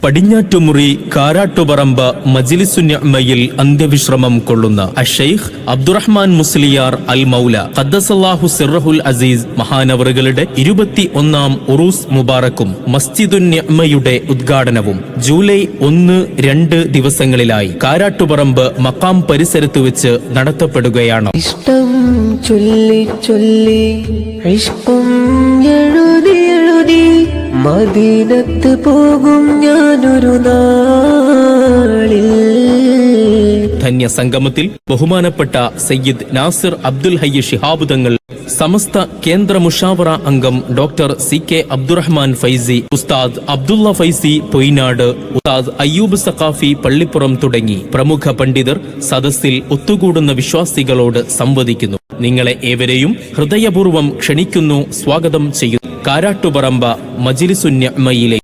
പടിഞ്ഞാറ്റുമുറി കാരാട്ടുപറമ്പ് മജ്ലിസുന്നിഅ്മയിൽ അന്ത്യവിശ്രമം കൊള്ളുന്ന അഷെയ്ഖ് അബ്ദുറഹ്മാൻ മുസ്ലിയാർ അൽ മൗല ഖദ്ദസല്ലാഹു സിർറഹുൽ അസീസ് മഹാനവറുകളുടെ 21-ാം ഉറൂസ് മുബാറക്കും മസ്ജിദുന്നിഅ്മയുടെ ഉദ്ഘാടനവും ജൂലൈ 1-2 ദിവസങ്ങളിലായി കാരാട്ടുപറമ്പ് മക്കാം പരിസരത്ത് വെച്ച് നടത്തപ്പെടുകയാണ്. ഇഷ്ടം ചൊല്ലി ചൊല്ലി ഇഷ്കും എഴുതി എഴുതി മദീനത്ത് പോകും ഞാനൊരു നാളിൽ. ധന്യ സംഗമത്തിൽ ബഹുമാനപ്പെട്ട സയ്യിദ് നാസിർ അബ്ദുൽ ഹയ്യ് ശിഹാബ് തങ്ങൾ, സമസ്ത കേന്ദ്ര മുഷാവറ അംഗം ഡോക്ടർ CK അബ്ദുറഹ്മാൻ ഫൈസി, ഉസ്താദ് അബ്ദുള്ള ഫൈസി പൊയ്നാട്, ഉസ്താദ് അയ്യൂബ് സഖാഫി പള്ളിപ്പുറം തുടങ്ങി പ്രമുഖ പണ്ഡിതർ സദസ്സിൽ ഒത്തുകൂടുന്ന വിശ്വാസികളോട് സംവദിക്കുന്നു. നിങ്ങളെ ഏവരെയും ഹൃദയപൂർവ്വം ക്ഷണിക്കുന്നു, സ്വാഗതം ചെയ്യുന്നു കാരാട്ടുപറമ്പ മജ്ലിസുന്നിഅ്മയിലെ.